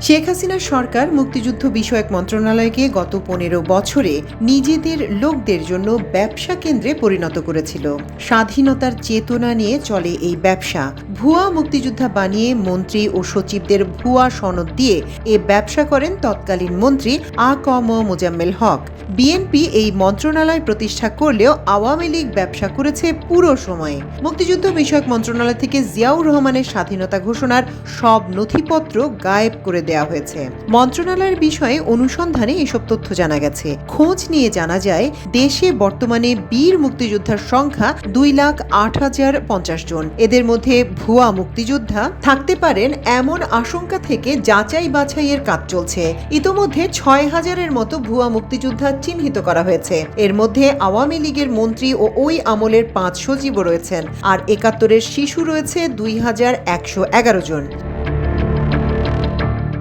শেখ হাসিনার সরকার মুক্তিযুদ্ধ বিষয়ক মন্ত্রণালয়কে গত 15 বছরে নিজেদের লোকদের জন্য ব্যবসা কেন্দ্রে পরিণত করেছিল। স্বাধীনতার চেতনা নিয়ে চলে এই ব্যবসা। ভুয়া মুক্তিযোদ্ধা বানিয়ে মন্ত্রী ও সচিবদের ভুয়া সনদ দিয়ে এ ব্যবসা করেন তৎকালীন মন্ত্রী আ.ক.ম মোজাম্মেল হক। বিএনপি এই মন্ত্রণালয় প্রতিষ্ঠা করলেও আওয়ামী লীগ ব্যবসা করেছে পুরো সময়ে। মুক্তিযুদ্ধ বিষয়ক মন্ত্রণালয় থেকে জিয়াউর রহমানের স্বাধীনতা ঘোষণার সব নথিপত্র গায়েব করে দেওয়া হয়েছে। মন্ত্রণালয়ের বিষয়ে অনুসন্ধানে এসব তথ্য জানা গেছে। খোঁজ নিয়ে জানা যায়, দেশে বর্তমানে বীর মুক্তিযোদ্ধার সংখ্যা 2,08,050 জন। এদের মধ্যে ভুয়া মুক্তিযোদ্ধা থাকতে পারেন এমন আশঙ্কা থেকে যাচাই বাছাইয়ের কাজ চলছে। ইতোমধ্যে 6,000-এর মতো ভুয়া মুক্তিযোদ্ধা চিহ্নিত করা হয়েছে। এর মধ্যে আওয়ামী লীগের মন্ত্রী ও ওই আমলের 5 সচিবও রয়েছেন, আর 71-এর শিশু রয়েছে 2,111 জন।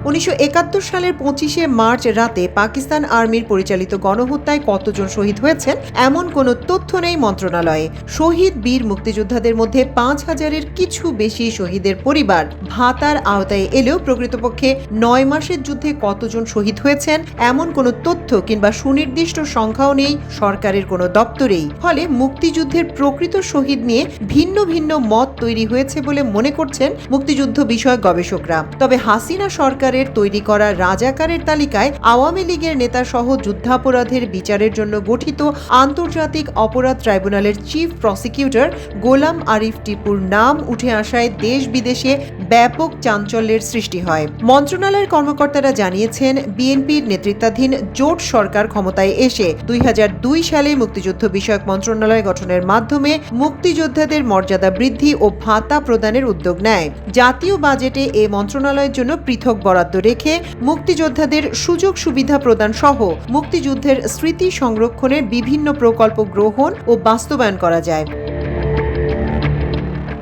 1971 সালের 25শে মার্চ রাতে পাকিস্তান আর্মির পরিচালিত গণহত্যায় কতজন শহীদ হয়েছেন এমন কোনো তথ্য নেই মন্ত্রণালয়ে। শহীদ বীর মুক্তিযোদ্ধাদের মধ্যে 5,000-এর কিছু বেশি শহীদের পরিবার ভাতার আওতায় এলেও প্রকৃতপক্ষে 9 মাসের যুদ্ধে কতজন শহীদ হয়েছেন এমন কোনো তথ্য কিংবা সুনির্দিষ্ট সংখ্যাও নেই সরকারের কোনো দপ্তরেই। ফলে মুক্তিযুদ্ধের প্রকৃত শহীদ নিয়ে ভিন্ন ভিন্ন মত তৈরি হয়েছে বলে মনে করছেন মুক্তিযুদ্ধ বিষয়ক গবেষকরা। তবে হাসিনা সরকারের তৈরি করা রাজাকারের তালিকায় আওয়ামী লীগের নেতা সহ যুদ্ধাপরাধের বিচারের জন্য গঠিত আন্তর্জাতিক অপরাধ ট্রাইব্যুনালের চিফ প্রসিকিউটর গোলাম আরিফ টিপুর নাম উঠে আসায় দেশ বিদেশে ব্যাপক চাঞ্চল্যের সৃষ্টি হয়। মন্ত্রণালয়ের কর্মকর্তারা জানিয়েছেন, বিএনপির নেতৃত্বাধীন জোট সরকার ক্ষমতায় এসে 2002 সালে মুক্তিযুদ্ধ বিষয়ক মন্ত্রণালয় গঠনের মাধ্যমে মুক্তিযোদ্ধাদের মর্যাদা বৃদ্ধি ও ভাতা প্রদানের উদ্যোগ নেয়। জাতীয় বাজেটে এ মন্ত্রণালয়ের জন্য পৃথক বরাদ্দ রেখে মুক্তিযোদ্ধাদের সুযোগ সুবিধা প্রদান সহ মুক্তিযুদ্ধের স্মৃতি সংরক্ষণের বিভিন্ন প্রকল্প গ্রহণ ও বাস্তবায়ন করা যায়।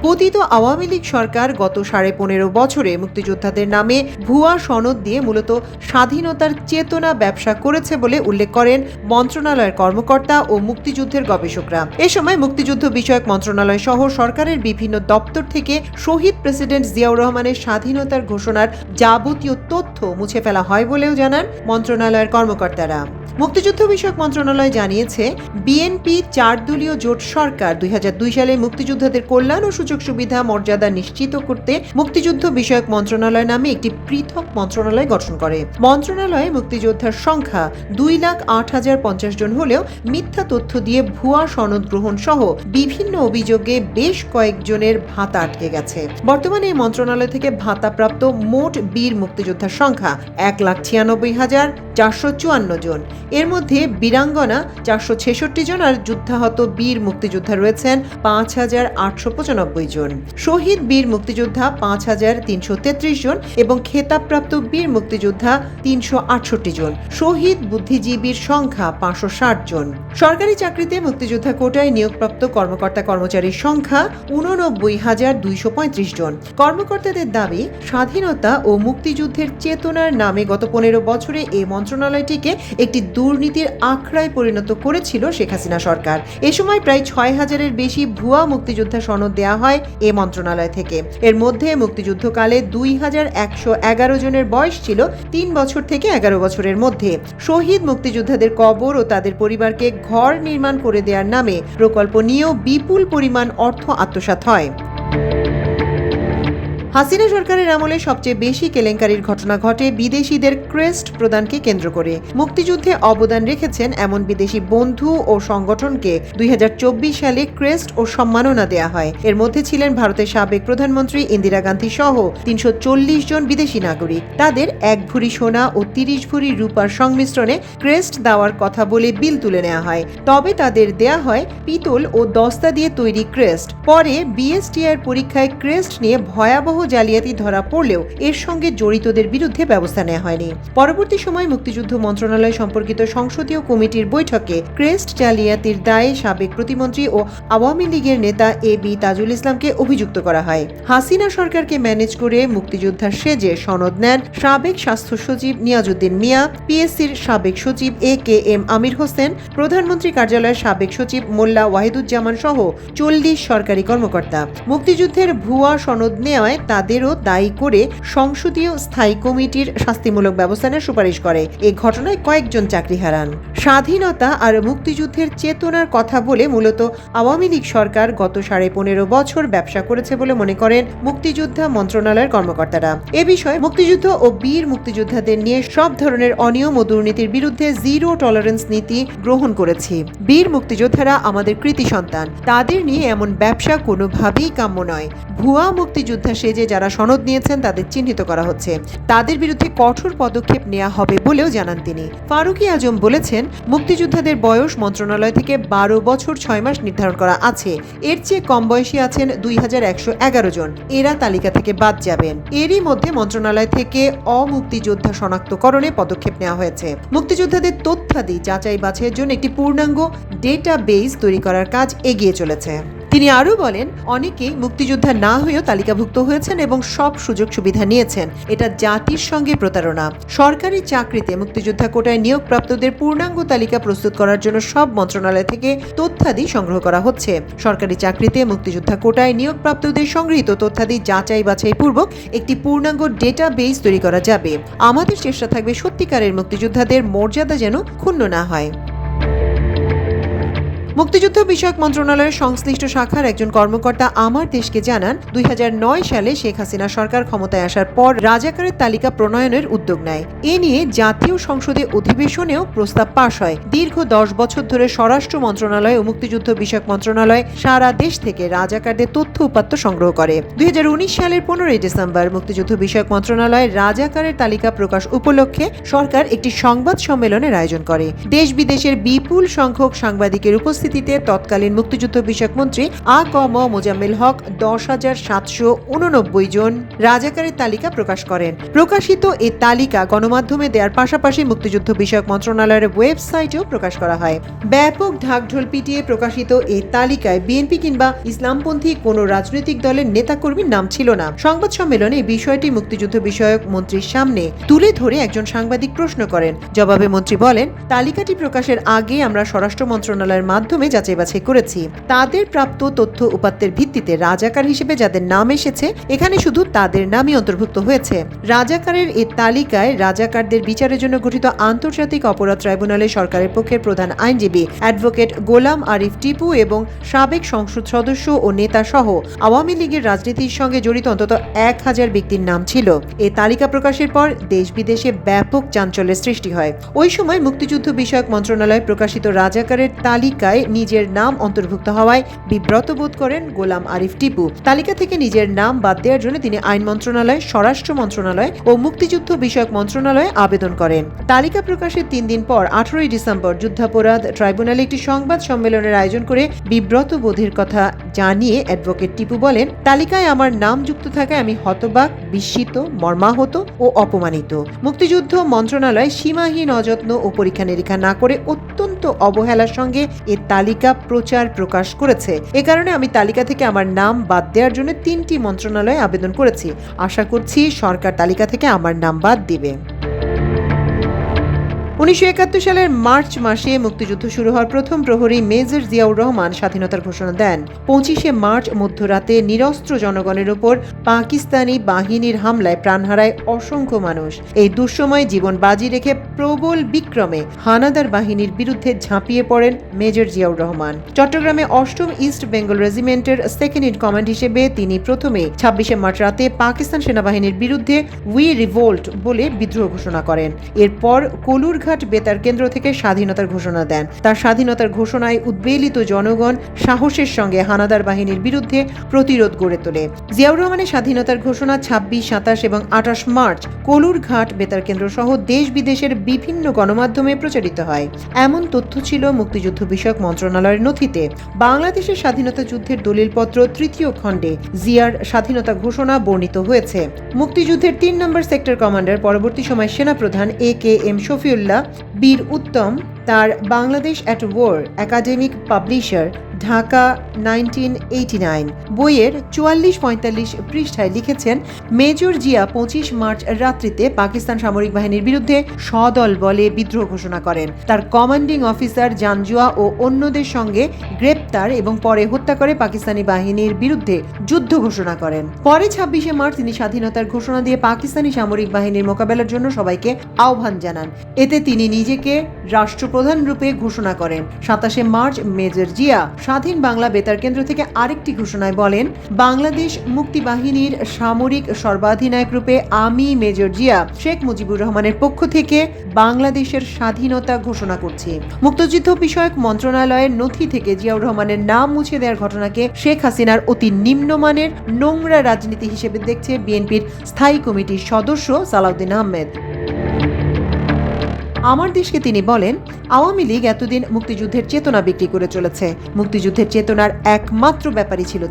পতিত আওয়ামী লীগ সরকার গত 15.5 বছরে মুক্তিযোদ্ধাদের নামে ভুয়া সনদ দিয়ে মূলত স্বাধীনতার চেতনা ব্যবসা করেছে বলে উল্লেখ করেন মন্ত্রণালয়ের কর্মকর্তা ও মুক্তিযুদ্ধের গবেষকরা। এ সময় মুক্তিযুদ্ধ বিষয়ক মন্ত্রণালয় সহ সরকারের বিভিন্ন দপ্তর থেকে শহীদ প্রেসিডেন্ট জিয়াউর রহমানের স্বাধীনতার ঘোষণার যাবতীয় তথ্য মুছে ফেলা হয় বলেও জানান মন্ত্রণালয়ের কর্মকর্তারা। মুক্তিযুদ্ধ বিষয়ক মন্ত্রণালয় জানিয়েছে, বিএনপি 4 দলীয় জোট সরকার 2002 সালে মুক্তিযোদ্ধাদের কল্যাণ ও সুযোগ সুবিধা মর্যাদা নিশ্চিত করতে মুক্তিযুদ্ধ বিষয়ক মন্ত্রণালয় নামে একটি পৃথক মন্ত্রণালয় গঠন করে। মন্ত্রণালয়ে মুক্তিযোদ্ধার সংখ্যা 2,08,050 জন হলেও মিথ্যা তথ্য দিয়ে ভুয়া সনদ গ্রহণ সহ বিভিন্ন অভিযোগে বেশ কয়েকজনের ভাতা আটকে গেছে। বর্তমানে এই মন্ত্রণালয় থেকে ভাতাপ্রাপ্ত মোট বীর মুক্তিযোদ্ধার সংখ্যা 1,96,454 জন। এর মধ্যে বীরাঙ্গনা 466 জন আর যুদ্ধাহত বীর মুক্তিযোদ্ধা রয়েছেন 5,895 জন। শহীদ বীর মুক্তিযোদ্ধা 5,333 জন এবং খেতাবপ্রাপ্ত বীর মুক্তিযোদ্ধা 368 জন। শহীদ বুদ্ধিজীবীর সংখ্যা 560 জন। সরকারি চাকরিতে মুক্তিযোদ্ধা কোটায় নিয়োগপ্রাপ্ত কর্মকর্তা কর্মচারীর সংখ্যা 89,235 জন। কর্মকর্তাদের দাবি, স্বাধীনতা ও মুক্তিযুদ্ধের চেতনার নামে গত 15 বছরে এই মন্ত্রণালয়টিকে একটি দুর্নীতির আখড়ায় পরিণত করেছিল শেখ হাসিনা সরকার। এ সময় প্রায় 6,000-এর বেশি ভুয়া মুক্তিযোদ্ধা সনদ দেওয়া হয় এ মন্ত্রণালয় থেকে। এর মধ্যে মুক্তিযুদ্ধকালে 2,111 জনের বয়স ছিল 3 বছর থেকে 11 বছরের মধ্যে। শহীদ মুক্তিযোদ্ধাদের কবর ও তাদের পরিবারকে ঘর নির্মাণ করে দেওয়ার নামে প্রকল্প নিয়েও বিপুল পরিমাণ অর্থ আত্মসাৎ হয়। হাসিনা সরকারের আমলে সবচেয়ে বেশি কেলেঙ্কারির ঘটনা ঘটে বিদেশিদের ক্রেস্ট প্রদানকে কেন্দ্র করে। মুক্তিযুদ্ধে অবদান রেখেছেন এমন বিদেশি বন্ধু ও সংগঠনকে 2024 সালে ক্রেস্ট ও সম্মাননা দেয়া হয়। এর মধ্যে ছিলেন ভারতের সাবেক প্রধানমন্ত্রী ইন্দিরা গান্ধী সহ 340 জন বিদেশি নাগরিক। তাদের 1 ভরি সোনা ও 30 ভরি রূপার সংমিশ্রণে ক্রেস্ট দেওয়ার কথা বলে বিল তুলে নেওয়া হয়। তবে তাদের দেয়া হয় পিতল ও দস্তা দিয়ে তৈরি ক্রেস্ট। পরে বিএসটিআই পরীক্ষায় ক্রেস্ট নিয়ে ভয়াবহ জালিয়াতি ধরা পড়লেও এর সঙ্গে জড়িতদের বিরুদ্ধে ব্যবস্থা নেওয়া হয়নি। পরবর্তী সময় মুক্তিযুদ্ধ মন্ত্রণালয় সম্পর্কিত সংসদীয় কমিটির বৈঠকে ক্রেস্ট জালিয়াতির দায়ে সাবেক প্রতিমন্ত্রী ও আওয়ামী লীগের নেতা এবি তাজুল ইসলামকে অভিযুক্ত করা হয়। হাসিনা সরকারকে ম্যানেজ করে মুক্তিযোদ্ধার সেজে সনদ নেন সাবেক স্বাস্থ্য সচিব নিয়াজউদ্দিন মিয়া, পিএসসির সাবেক সচিব এ.কে.এম. আমির হোসেন, প্রধানমন্ত্রী কার্যালয়ের সাবেক সচিব মোল্লা ওয়াহিদুজ্জামান সহ 40 সরকারি কর্মকর্তা। মুক্তিযুদ্ধের ভুয়া সনদ নেওয়ায় তাদেরও দায়ী করে সংসদীয় স্থায়ী কমিটির শাস্তিমূলক ব্যবস্থা নেওয়ার সুপারিশ করে। এ ঘটনায় কয়েকজন চাকরি হারান। স্বাধীনতা আর মুক্তিযুদ্ধের চেতনার কথা বলে মূলত আওয়ামী লীগ সরকার গত 15.5 বছর ব্যবসা করেছে বলে মনে করেন মুক্তিযোদ্ধা মন্ত্রণালয়ের কর্মকর্তারা। এ বিষয়ে মুক্তিযুদ্ধ ও বীর মুক্তিযোদ্ধাদের নিয়ে সব ধরনের অনিয়ম ও দুর্নীতির বিরুদ্ধে জিরো টলারেন্স নীতি গ্রহণ করেছি। বীর মুক্তিযোদ্ধারা আমাদের কৃতি সন্তান, তাদের নিয়ে এমন ব্যবসা কোনোভাবেই কাম্য নয়। ভুয়া মুক্তিযোদ্ধা সেজে যারা সনদ নিয়েছেন তাদের চিহ্নিত করা হচ্ছে, তাদের বিরুদ্ধে কঠোর পদক্ষেপ নেওয়া হবে বলেও জানান তিনি। ফারুকী আজম বলেছেন, মুক্তিযোদ্ধাদের বয়স মন্ত্রণালয় থেকে 12 বছর 6 মাস নির্ধারণ করা আছে। এর চেয়ে কম বয়সী আছেন 2111 জন। এরা তালিকা থেকে বাদ যাবেন। এরই মধ্যে মন্ত্রণালয় থেকে অমুক্তিযোদ্ধা শনাক্তকরণে পদক্ষেপ নেওয়া হয়েছে। মুক্তিযোদ্ধাদের তথ্যাদি যাচাই বাছাইয়ের জন্য একটি পূর্ণাঙ্গ ডেটাবেস তৈরি করার কাজ এগিয়ে চলেছে। তিনি আরও বলেন, অনেকেই মুক্তিযোদ্ধা না হয়েও তালিকাভুক্ত হয়েছেন এবং সব সুযোগ সুবিধা নিয়েছেন। এটা জাতির সঙ্গে প্রতারণা। সরকারি চাকরিতে মুক্তিযোদ্ধা কোটায় নিয়োগপ্রাপ্তদের পূর্ণাঙ্গ তালিকা প্রস্তুত করার জন্য সব মন্ত্রণালয় থেকে তথ্যাদি সংগ্রহ করা হচ্ছে। সরকারি চাকরিতে মুক্তিযোদ্ধা কোটায় নিয়োগপ্রাপ্তদের সংগৃহীত তথ্যাদি যাচাই বাছাই পূর্বক একটি পূর্ণাঙ্গ ডেটাবেস তৈরি করা যাবে। আমাদের চেষ্টা থাকবে সত্যিকারের মুক্তিযোদ্ধাদের মর্যাদা যেন ক্ষুণ্ণ না হয়। মুক্তিযুদ্ধ বিষয়ক মন্ত্রণালয়ের সংশ্লিষ্ট শাখার একজন কর্মকর্তা আমার দেশকে জানান, 2009 সালে শেখ হাসিনা সরকার ক্ষমতায় আসার পর রাজাকারের তালিকা প্রণয়নের উদ্যোগ নেয়। এ নিয়ে জাতীয় সংসদে অধিবেশনেও প্রস্তাব পাশ হয়। দীর্ঘ 10 বছর ধরে স্বরাষ্ট্র মন্ত্রণালয় ও মুক্তিযুদ্ধ বিষয়ক মন্ত্রণালয় সারা দেশ থেকে রাজাকারদের তথ্য উপাত্ত সংগ্রহ করে। 2019 সালের 15 ডিসেম্বর মুক্তিযুদ্ধ বিষয়ক মন্ত্রণালয় রাজাকারের তালিকা প্রকাশ উপলক্ষে সরকার একটি সংবাদ সম্মেলনের আয়োজন করে। দেশ বিদেশের বিপুল সংখ্যক সাংবাদিকের উপস্থিতিতে তৎকালীন মুক্তিযুদ্ধ বিষয়ক মন্ত্রী আ.ক.ম. মোজাম্মেল হক 10,789 জন রাজাকারের তালিকা প্রকাশ করেন। প্রকাশিত এই তালিকা গণমাধ্যমে দেওয়ার পাশাপাশি মুক্তিযুদ্ধ বিষয়ক মন্ত্রণালয়ের ওয়েবসাইটেও প্রকাশ করা হয়। ব্যাপক ঢাকঢোল পিটিয়ে প্রকাশিত এই তালিকায় বিএনপি কিংবা ইসলামপন্থী কোনো রাজনৈতিক দলের নেতাকর্মীর নাম ছিল না। সংবাদ সম্মেলনে এই বিষয়টি মুক্তিযুদ্ধ বিষয়ক মন্ত্রীর সামনে তুলে ধরে একজন সাংবাদিক প্রশ্ন করেন। জবাবে মন্ত্রী বলেন, তালিকাটি প্রকাশের আগে আমরা স্বরাষ্ট্র মন্ত্রণালয়ের মাধ্যমে যাচাই বাছাই করেছি। তাদের প্রাপ্ত তথ্য উপাত্তের ভিত্তিতে রাজাকার হিসেবে যাদের নাম এসেছে এখানে শুধু তাদের নামই অন্তর্ভুক্ত হয়েছে। রাজাকারের এই তালিকায় রাজাকারদের বিচারের জন্য গঠিত আন্তর্জাতিক অপরাধ ট্রাইব্যুনালে সরকারের পক্ষের প্রধান আইনজীবী অ্যাডভোকেট গোলাম আরিফ টিপু এবং সাবেক সংসদ সদস্য ও নেতা সহ আওয়ামী লীগের রাজনীতির সঙ্গে জড়িত অন্তত 1000 ব্যক্তির নাম ছিল। এই তালিকা প্রকাশের পর দেশ বিদেশে ব্যাপক চাঞ্চল্যের সৃষ্টি হয়। ওই সময় মুক্তিযুদ্ধ বিষয়ক মন্ত্রণালয় প্রকাশিত রাজাকারের তালিকায় নিজের নাম অন্তর্ভুক্ত হওয়ায় বিব্রত বোধ করেন গোলাম আরিফ টিপু। তালিকা থেকে নিজের নাম বাদ দেওয়ার জন্য তিনি আইন মন্ত্রণালয়, স্বরাষ্ট্র মন্ত্রণালয় ও মুক্তিযুদ্ধ বিষয়ক মন্ত্রণালয়ে আবেদন করেন। তালিকা প্রকাশের 3 দিন পর 18 ডিসেম্বর যুদ্ধাপরাধ ট্রাইব্যুনালে একটি সংবাদ সম্মেলনের আয়োজন করে বিব্রত বোধের কথা জানিয়ে অ্যাডভোকেট টিপু বলেন, তালিকায় আমার নাম যুক্ত থাকায় আমি হতবাক, বিস্মিত, মর্মাহত ও অপমানিত। মুক্তিযুদ্ধ মন্ত্রণালয় সীমাহীন অযত্ন ও পরীক্ষা নিরীক্ষা না করে অত্যন্ত অবহেলার সঙ্গে এ তালিকা প্রচার প্রকাশ করেছে। এ কারণে আমি তালিকা থেকে আমার নাম বাদ দেওয়ার জন্য 3টি মন্ত্রণালয়ে আবেদন করেছি। আশা করছি সরকার তালিকা থেকে আমার নাম বাদ দিবে। 1971 সালের মার্চ মাসে মুক্তিযুদ্ধ শুরু হওয়ার প্রথম প্রহরী মেজর জিয়াউর রহমান স্বাধীনতার ঘোষণা দেন। 25 মার্চ মধ্যরাতে নিরস্ত্র জনগণের উপর পাকিস্তানি বাহিনীর হামলায় প্রাণ হারায় অসংখ্য মানুষ। এই দুঃসময়ে জীবন বাজি রেখে প্রবল বিক্রমে হানাদার বাহিনীর বিরুদ্ধে ঝাঁপিয়ে পড়েন মেজর জিয়াউর রহমান। চট্টগ্রামে 8ম ইস্ট বেঙ্গল রেজিমেন্টের সেকেন্ড ইন কমান্ড হিসেবে তিনি প্রথমে 26 মার্চ রাতে পাকিস্তান সেনাবাহিনীর বিরুদ্ধে উই রিভোল্ট বলে বিদ্রোহ ঘোষণা করেন। এরপর কলুর বেতার কেন্দ্র থেকে স্বাধীনতার ঘোষণা দেন। তার স্বাধীনতার ঘোষণায় উদ্বেলিত জনগণ সাহসের সঙ্গে হানাদার বাহিনীর বিরুদ্ধে প্রতিরোধ গড়ে তোলে। জিয়াউর রহমানের স্বাধীনতার ঘোষণা 26, 27 এবং 28 মার্চ কলুরঘাট বেতার কেন্দ্র সহ দেশ বিদেশের বিভিন্ন গণমাধ্যমে প্রচারিত হয়। এমন তথ্য ছিল মুক্তিযুদ্ধ বিষয়ক মন্ত্রণালয়ের নথিতে। বাংলাদেশের স্বাধীনতা যুদ্ধের দলিলপত্র 3য় খণ্ডে জিয়ার স্বাধীনতা ঘোষণা বর্ণিত হয়েছে। মুক্তিযুদ্ধের 3 নম্বর সেক্টর কমান্ডার, পরবর্তী সময় সেনাপ্রধান A.K.M. শফিউল্লাহ বীর উত্তম তার Bangladesh at war academic publisher, Dhaka 1989 বইয়ের 44-45 পৃষ্ঠায় লিখেছেন, মেজর জিয়া 25 মার্চ রাত্রিতে পাকিস্তান সামরিক বাহিনীর বিরুদ্ধে সদল বলে বিদ্রোহ ঘোষণা করেন। তার কমান্ডিং অফিসার জানজুয়া ও অন্যদের সঙ্গে গ্রেপ্তার গ্রেপ্তার এবং পরে হত্যা করে পাকিস্তানি বাহিনীর বিরুদ্ধে যুদ্ধ ঘোষণা করেন। পরে 26শে মার্চ তিনি স্বাধীনতার ঘোষণা দিয়ে পাকিস্তানি সামরিক বাহিনীর মোকাবেলার জন্য সবাইকে আহ্বান জানান। এতে তিনি নিজেকে রাষ্ট্রপ্রধান রূপে ঘোষণা করেন। 27শে মার্চ মেজর জিয়া স্বাধীন বাংলা বেতার কেন্দ্র থেকে আরেকটি ঘোষণায় বলেন, বাংলাদেশ মুক্তি বাহিনীর সামরিক সর্বাধিনায়ক রূপে আমি মেজর জিয়া শেখ মুজিবুর রহমানের পক্ষ থেকে বাংলাদেশের স্বাধীনতা ঘোষণা করছি। মুক্তিযুদ্ধ বিষয়ক মন্ত্রণালয়ের নথি থেকে জিয়াউর রহমানের নাম মুছে দেওয়ার ঘটনাকে শেখ হাসিনার অতি নিম্নমানের নোংরা রাজনীতি হিসেবে দেখছে বিএনপির স্থায়ী কমিটির সদস্য সালাউদ্দিন আহমেদ। আমার দেশকে তিনি বলেন, আওয়ামী লীগ এতদিন মুক্তিযুদ্ধের চেতনা বিক্রি করে চলেছে। মুক্তিযুদ্ধের চেতনার একমাত্র ব্যাপারই ছিল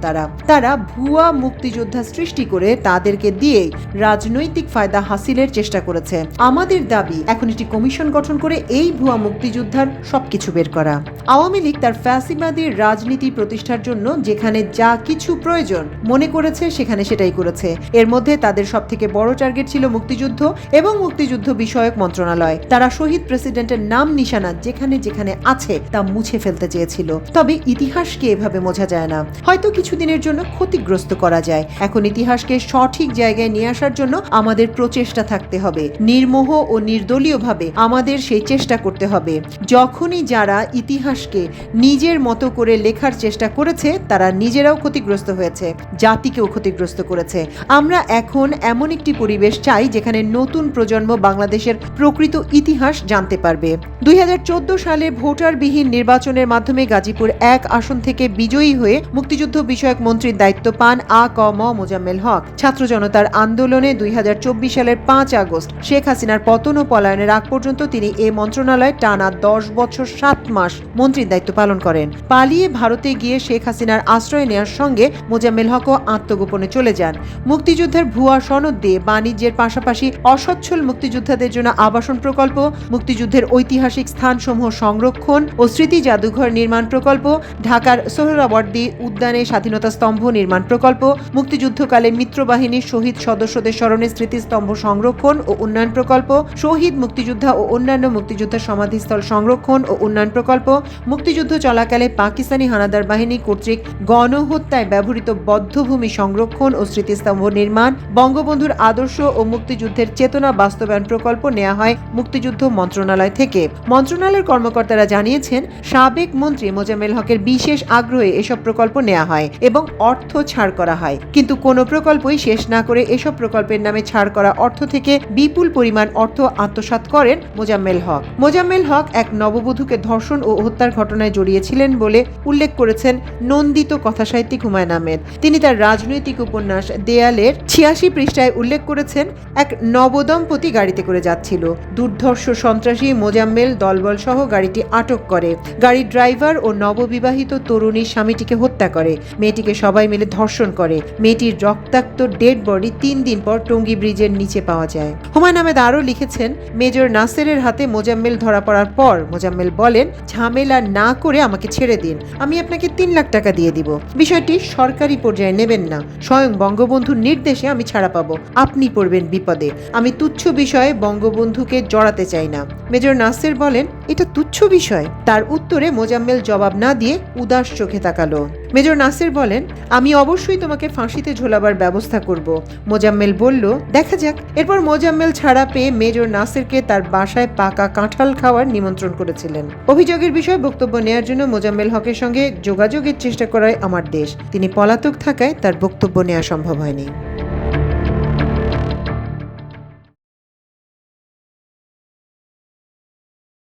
তারা ভুয়া মুক্তিযোদ্ধা সৃষ্টি করে তাদেরকে দিয়েই রাজনৈতিক ফায়দা হাসিলের চেষ্টা করেছে। আমাদের দাবি এখন একটি কমিশন গঠন করে এই ভুয়া মুক্তিযোদ্ধার সবকিছু বের করা। আওয়ামী লীগ তার ফ্যাসিবাদী রাজনীতি প্রতিষ্ঠার জন্য যেখানে যা কিছু প্রয়োজন মনে করেছে সেখানে সেটাই করেছে। এর মধ্যে তাদের সবথেকে বড় টার্গেট ছিল মুক্তিযুদ্ধ এবং মুক্তিযুদ্ধ বিষয়ক মন্ত্রণালয়। তারা শহীদ প্রেসিডেন্টের নাম নিশানা যেখানে যেখানে আছে তা মুছে ফেলতে চেয়েছিল। তবে ইতিহাসকে এভাবে মোছা যায় না। হয়তো কিছুদিনের জন্য ক্ষতিগ্রস্ত করা যায়। এখন ইতিহাসকে সঠিক জায়গায় নিয়ে আসার জন্য আমাদের প্রচেষ্টা থাকতে হবে। নির্মোহ ও নির্দলীয়ভাবে আমাদের সেই চেষ্টা করতে হবে। যখনই যারা ইতিহাসকে নিজের মতো করে লেখার চেষ্টা করেছে তারা নিজেরাও ক্ষতিগ্রস্ত হয়েছে, জাতিকেও ক্ষতিগ্রস্ত করেছে। আমরা এখন এমন একটি পরিবেশ চাই যেখানে নতুন প্রজন্ম বাংলাদেশের প্রকৃত ইতিহাস জানতে পারবে। 2014 সালে ভোটারবিহীন নির্বাচনের মাধ্যমে গাজীপুর 1 আসন থেকে বিজয়ী হয়ে মুক্তিযুদ্ধ বিষয়ক মন্ত্রীর দায়িত্ব পান আ.ক.ম. মোজাম্মেল হক। ছাত্র জনতার আন্দোলনে 2024 সালের 5 আগস্ট শেখ হাসিনার পতন ও পলায়নের আগ পর্যন্ত তিনি এই মন্ত্রণালয়ে টানা 10 বছর 7 মাস মন্ত্রীর দায়িত্ব পালন করেন। পালিয়ে ভারতে গিয়ে শেখ হাসিনার আশ্রয় নেওয়ার সঙ্গে মোজাম্মেল হকও আত্মগোপনে চলে যান। মুক্তিযুদ্ধের ভুয়া সনদ দিয়ে বাণিজ্যের পাশাপাশি অসচ্ছল মুক্তিযোদ্ধাদের জন্য আবাসন প্রকল্প, মুক্তিযুদ্ধের ঐতিহাসিক স্থানসমূহ সংরক্ষণ ও স্মৃতি জাদুঘর নির্মাণ প্রকল্প, ঢাকার সোহরাওয়ার্দী উদ্যানে স্বাধীনতা স্তম্ভ নির্মাণ প্রকল্প, মুক্তিযুদ্ধকালে মিত্রবাহিনীর শহীদ সদস্যদের স্মরণে স্মৃতিস্তম্ভ সংরক্ষণ ও উন্নয়ন প্রকল্প, শহীদ মুক্তিযোদ্ধা ও অন্যান্য মুক্তিযোদ্ধার সমাধিস্থল সংরক্ষণ ও উন্নয়ন প্রকল্প, মুক্তিযুদ্ধ চলাকালে পাকিস্তানি হানাদার বাহিনী কর্তৃক গণহত্যায় ব্যবহৃত বধ্যভূমি সংরক্ষণ ও স্মৃতিস্তম্ভ নির্মাণ, বঙ্গবন্ধুর আদর্শ ও মুক্তিযুদ্ধের চেতনা বাস্তবায়ন প্রকল্প নেওয়া হয় মুক্তিযুদ্ধ মন্ত্রণালয় থেকে। মন্ত্রণালয়ের কর্মকর্তারা জানিয়েছেন, সাবেক মন্ত্রী মোজাম্মেল হকের বিশেষ আগ্রহে এসব প্রকল্প নেওয়া হয় এবং অর্থ ছাড় করা হয়, কিন্তু কোনো প্রকল্পই শেষ না করে এসব প্রকল্পের নামে ছাড় করা অর্থ থেকে বিপুল পরিমাণ অর্থ আত্মসাৎ করেন মোজাম্মেল হক। মোজাম্মেল হক এক নববধূকে ধর্ষণ ও হত্যার ঘটনায় জড়িয়েছিলেন বলে উল্লেখ করেছেন নন্দিত কথাসাহিত্যিক হুমায়ুন আহমেদ। তিনি তার রাজনৈতিক উপন্যাস দেয়ালের 86 পৃষ্ঠায় উল্লেখ করেছেন, এক নবদম্পতি গাড়িতে করে যাচ্ছিল। দুর্ধর্ষ সন্ত্রাসী মোজাম্মেল দলবল সহ গাড়িটি আটক করে। গাড়ির ড্রাইভার ও নববিবাহিত তরুণীর স্বামীটিকে হত্যা করে। মেয়েটিকে সবাই মিলে ধর্ষণ করে। মেয়েটির রক্তাক্ত ডেড বডি 3 দিন পর টঙ্গী ব্রিজের নিচে পাওয়া যায়। হুমায়ুন আহমেদ আরও লিখেছেন, মেজর নাসেরের হাতে মোজাম্মেল ধরা পড়ার পর মোজাম্মেল বলেন, ঝামেলা না করে আমাকে ছেড়ে দিন, আমি আপনাকে 3 লাখ টাকা দিয়ে দিব। বিষয়টি সরকারি পর্যায়ে নেবেন না, স্বয়ং বঙ্গবন্ধুর নির্দেশে আমি ছাড়া পাবো, আপনি পড়বেন বিপদে। আমি তুচ্ছ বিষয়ে বঙ্গবন্ধুকে জড়াতে চাই না। মেজর নাসের বলেন, এটা তুচ্ছ বিষয়? তার উত্তরে মোজাম্মেল জবাব না দিয়ে উদাস চোখে তাকালো। মেজর নাসের বলেন, আমি অবশ্যই তোমাকে ফাঁসিতে ঝোলাবার ব্যবস্থা করব। মোজাম্মেল বলল, দেখা যাক। এরপর মোজাম্মেল ছাড়া পেয়ে মেজর নাসেরকে তার বাসায় পাকা কাঁঠাল খাওয়ার নিমন্ত্রণ করেছিলেন। অভিযোগের বিষয়ে বক্তব্য নেওয়ার জন্য মোজাম্মেল হকের সঙ্গে যোগাযোগের চেষ্টা করায় আমার দেশ। তিনি পলাতক থাকায় তার বক্তব্য নেওয়া সম্ভব হয়নি।